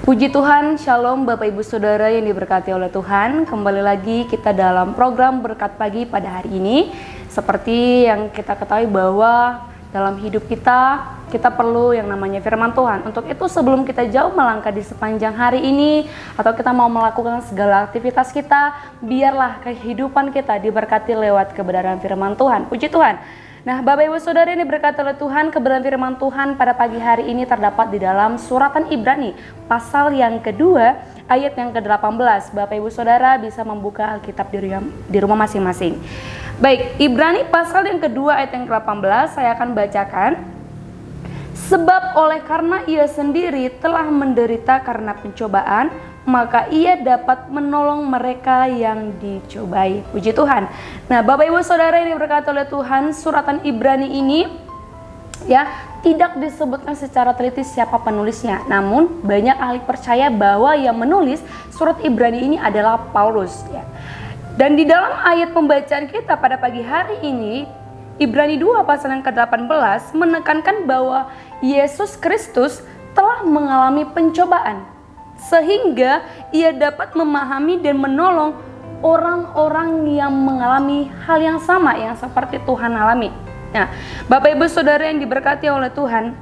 Puji Tuhan, Shalom Bapak Ibu Saudara yang diberkati oleh Tuhan. Kembali lagi kita dalam program Berkat Pagi pada hari ini. Seperti yang kita ketahui bahwa dalam hidup kita perlu yang namanya firman Tuhan. Untuk itu sebelum kita jauh melangkah di sepanjang hari ini, atau kita mau melakukan segala aktivitas kita, biarlah kehidupan kita diberkati lewat kebenaran firman Tuhan. Puji Tuhan. Nah, Bapak Ibu Saudara ini berkata oleh Tuhan, kebenaran firman Tuhan pada pagi hari ini terdapat di dalam suratan Ibrani, pasal yang kedua, ayat yang ke-18. Bapak Ibu Saudara bisa membuka Alkitab di rumah masing-masing. Baik, Ibrani pasal yang kedua ayat yang ke-18 saya akan bacakan. Sebab oleh karena ia sendiri telah menderita karena pencobaan, maka ia dapat menolong mereka yang dicobai. Puji Tuhan. Nah, Bapak Ibu Saudara ini berkata oleh Tuhan, suratan Ibrani ini ya tidak disebutkan secara teliti siapa penulisnya. Namun banyak ahli percaya bahwa yang menulis surat Ibrani ini adalah Paulus ya. Dan di dalam ayat pembacaan kita pada pagi hari ini, Ibrani 2 pasal yang ke-18 menekankan bahwa Yesus Kristus telah mengalami pencobaan sehingga ia dapat memahami dan menolong orang-orang yang mengalami hal yang sama yang seperti Tuhan alami. Nah, Bapak Ibu Saudara yang diberkati oleh Tuhan,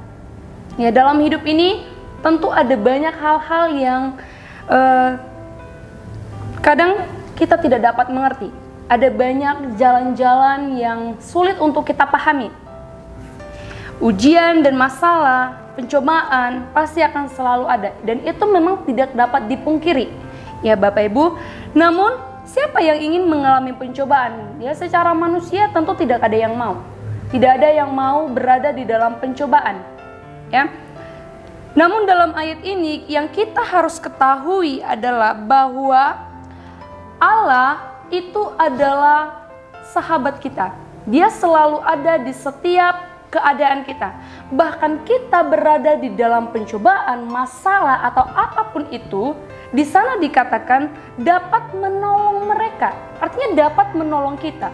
ya dalam hidup ini tentu ada banyak hal-hal yang kadang kita tidak dapat mengerti. Ada banyak jalan-jalan yang sulit untuk kita pahami. Ujian dan masalah, pencobaan pasti akan selalu ada. Dan itu memang tidak dapat dipungkiri. Ya Bapak Ibu, namun siapa yang ingin mengalami pencobaan? Ya secara manusia tentu tidak ada yang mau. Tidak ada yang mau berada di dalam pencobaan. Ya. Namun dalam ayat ini yang kita harus ketahui adalah bahwa Allah itu adalah sahabat kita. Dia selalu ada di setiap keadaan kita. Bahkan kita berada di dalam pencobaan, masalah atau apapun itu, di sana dikatakan dapat menolong mereka. Artinya dapat menolong kita.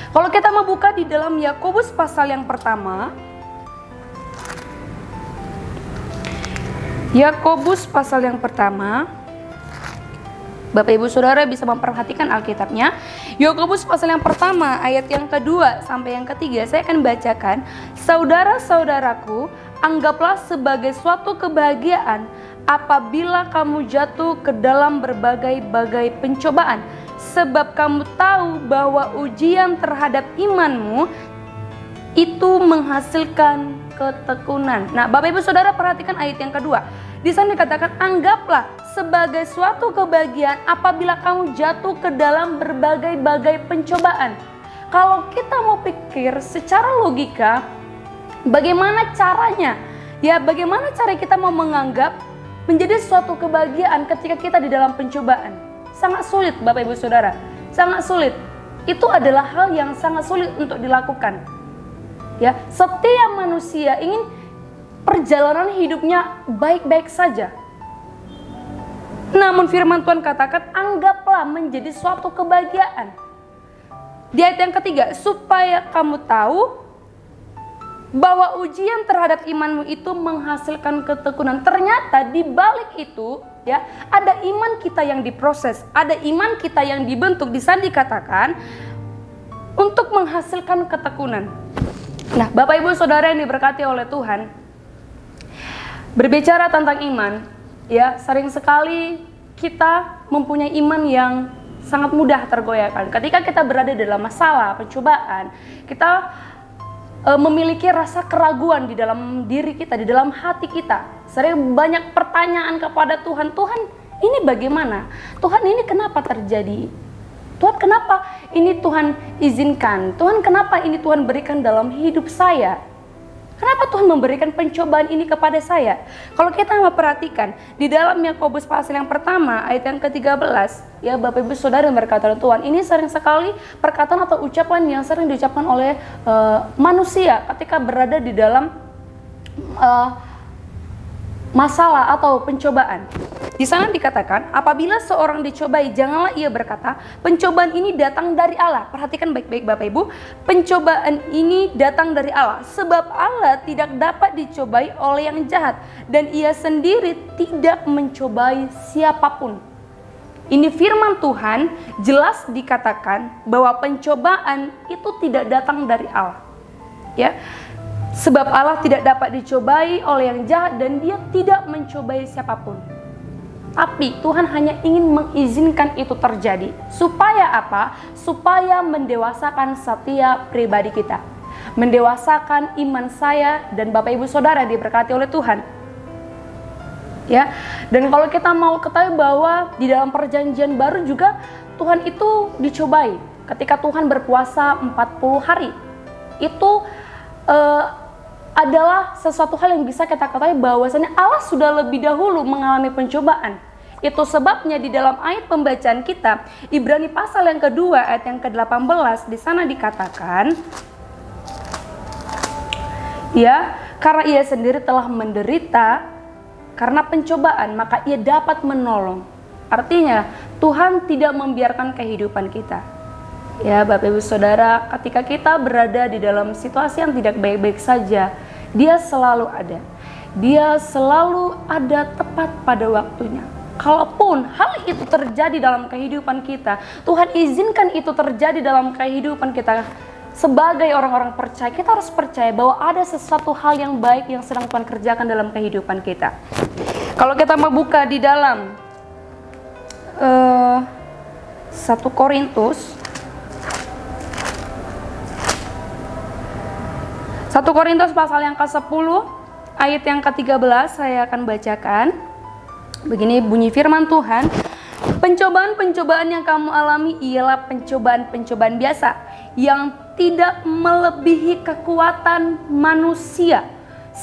Kalau kita membuka di dalam Yakobus pasal yang pertama, Yakobus pasal yang pertama, Bapak Ibu Saudara bisa memperhatikan Alkitabnya. Yakobus pasal yang pertama ayat yang kedua sampai yang ketiga saya akan bacakan. Saudara-saudaraku, anggaplah sebagai suatu kebahagiaan apabila kamu jatuh ke dalam berbagai-bagai pencobaan, sebab kamu tahu bahwa ujian terhadap imanmu itu menghasilkan ketekunan. Nah, Bapak Ibu Saudara perhatikan ayat yang kedua. Di sana dikatakan anggaplah sebagai suatu kebahagiaan apabila kamu jatuh ke dalam berbagai-bagai pencobaan. Kalau kita mau pikir secara logika, bagaimana caranya? Ya, bagaimana cara kita mau menganggap menjadi suatu kebahagiaan ketika kita di dalam pencobaan? Sangat sulit Bapak Ibu Saudara, sangat sulit. Itu adalah hal yang sangat sulit untuk dilakukan. Ya, setiap manusia ingin perjalanan hidupnya baik-baik saja. Namun firman Tuhan katakan anggaplah menjadi suatu kebahagiaan. Di ayat yang ketiga, supaya kamu tahu bahwa ujian terhadap imanmu itu menghasilkan ketekunan. Ternyata di balik itu ya ada iman kita yang diproses, ada iman kita yang dibentuk. Di sana dikatakan untuk menghasilkan ketekunan. Nah, Bapak Ibu Saudara yang diberkati oleh Tuhan, berbicara tentang iman, ya sering sekali kita mempunyai iman yang sangat mudah tergoyahkan. Ketika kita berada dalam masalah, pencobaan, kita memiliki rasa keraguan di dalam diri kita, di dalam hati kita. Sering banyak pertanyaan kepada Tuhan, Tuhan ini bagaimana? Tuhan ini kenapa terjadi? Tuhan kenapa ini Tuhan izinkan? Tuhan kenapa ini Tuhan berikan dalam hidup saya? Kenapa Tuhan memberikan pencobaan ini kepada saya? Kalau kita memperhatikan di dalam Yakobus pasal yang pertama ayat yang ke-13, ya Bapak Ibu Saudara yang berkata Tuhan, ini sering sekali perkataan atau ucapan yang sering diucapkan oleh manusia ketika berada di dalam masalah atau pencobaan. Di sana dikatakan, apabila seorang dicobai, janganlah ia berkata, pencobaan ini datang dari Allah. Perhatikan baik-baik Bapak Ibu, pencobaan ini datang dari Allah. Sebab Allah tidak dapat dicobai oleh yang jahat, dan ia sendiri tidak mencobai siapapun. Ini firman Tuhan, jelas dikatakan bahwa pencobaan itu tidak datang dari Allah. Ya, sebab Allah tidak dapat dicobai oleh yang jahat dan dia tidak mencobai siapapun. Tapi Tuhan hanya ingin mengizinkan itu terjadi. Supaya apa? Supaya mendewasakan setiap pribadi kita. Mendewasakan iman saya dan Bapak Ibu Saudara diberkati oleh Tuhan. Ya. Dan kalau kita mau ketahui bahwa di dalam perjanjian baru juga Tuhan itu dicobai. Ketika Tuhan berpuasa 40 hari. Itu adalah sesuatu hal yang bisa kita ketahui bahwasanya Allah sudah lebih dahulu mengalami pencobaan. Itu sebabnya di dalam ayat pembacaan kita, Ibrani pasal yang kedua ayat yang ke-18, di sana dikatakan, ya, karena ia sendiri telah menderita karena pencobaan, maka ia dapat menolong. Artinya, Tuhan tidak membiarkan kehidupan kita. Ya, Bapak Ibu Saudara, ketika kita berada di dalam situasi yang tidak baik-baik saja, Dia selalu ada. Dia selalu ada tepat pada waktunya. Kalaupun hal itu terjadi dalam kehidupan kita, Tuhan izinkan itu terjadi dalam kehidupan kita. Sebagai orang-orang percaya, kita harus percaya bahwa ada sesuatu hal yang baik yang sedang Tuhan kerjakan dalam kehidupan kita. Kalau kita membuka di dalam 1 Korintus pasal yang ke-10 ayat yang ke-13 saya akan bacakan. Begini bunyi firman Tuhan, pencobaan-pencobaan yang kamu alami ialah pencobaan-pencobaan biasa yang tidak melebihi kekuatan manusia.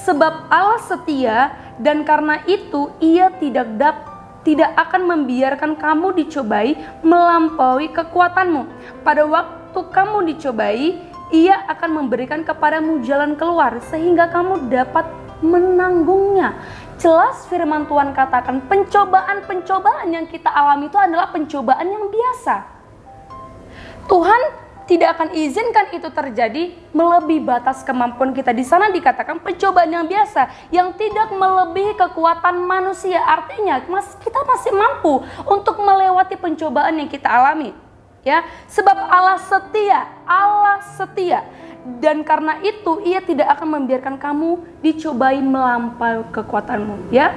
Sebab Allah setia dan karena itu Ia tidak akan membiarkan kamu dicobai melampaui kekuatanmu. Pada waktu kamu dicobai, Ia akan memberikan kepadamu jalan keluar sehingga kamu dapat menanggungnya. Jelas firman Tuhan katakan pencobaan-pencobaan yang kita alami itu adalah pencobaan yang biasa. Tuhan tidak akan izinkan itu terjadi melebihi batas kemampuan kita. Di sana dikatakan pencobaan yang biasa yang tidak melebihi kekuatan manusia. Artinya kita masih mampu untuk melewati pencobaan yang kita alami. Ya, sebab Allah setia dan karena itu Ia tidak akan membiarkan kamu dicobai melampaui kekuatanmu, ya.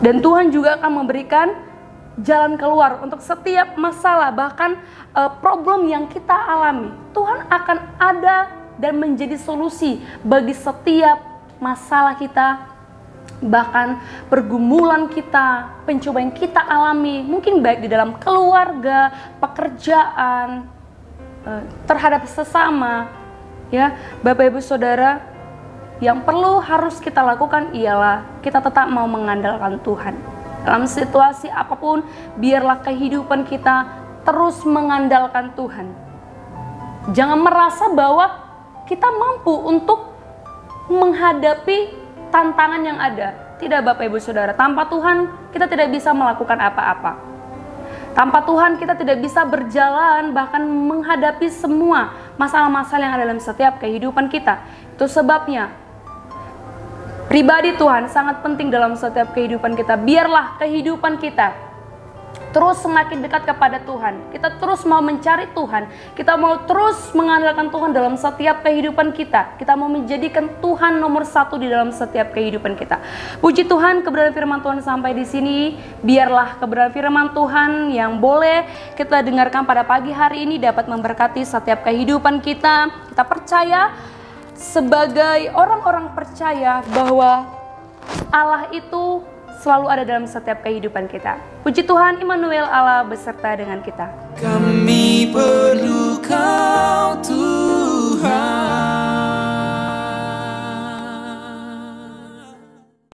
Dan Tuhan juga akan memberikan jalan keluar untuk setiap masalah, bahkan problem yang kita alami. Tuhan akan ada dan menjadi solusi bagi setiap masalah kita. Bahkan pergumulan kita, pencobaan kita alami, mungkin baik di dalam keluarga, pekerjaan, terhadap sesama, ya Bapak Ibu Saudara, yang perlu harus kita lakukan ialah kita tetap mau mengandalkan Tuhan. Dalam situasi apapun, biarlah kehidupan kita terus mengandalkan Tuhan. Jangan merasa bahwa kita mampu untuk menghadapi tantangan yang ada. Tidak Bapak Ibu Saudara, tanpa Tuhan kita tidak bisa melakukan apa-apa. Tanpa Tuhan kita tidak bisa berjalan bahkan menghadapi semua masalah-masalah yang ada dalam setiap kehidupan kita. Itu sebabnya pribadi Tuhan sangat penting dalam setiap kehidupan kita. Biarlah kehidupan kita terus semakin dekat kepada Tuhan. Kita terus mau mencari Tuhan. Kita mau terus mengandalkan Tuhan dalam setiap kehidupan kita. Kita mau menjadikan Tuhan nomor 1 di dalam setiap kehidupan kita. Puji Tuhan, kebenaran firman Tuhan sampai di sini. Biarlah kebenaran firman Tuhan yang boleh kita dengarkan pada pagi hari ini dapat memberkati setiap kehidupan kita. Kita percaya sebagai orang-orang percaya bahwa Allah itu selalu ada dalam setiap kehidupan kita. Puji Tuhan, Immanuel, Allah beserta dengan kita. Kami perlu Kau Tuhan.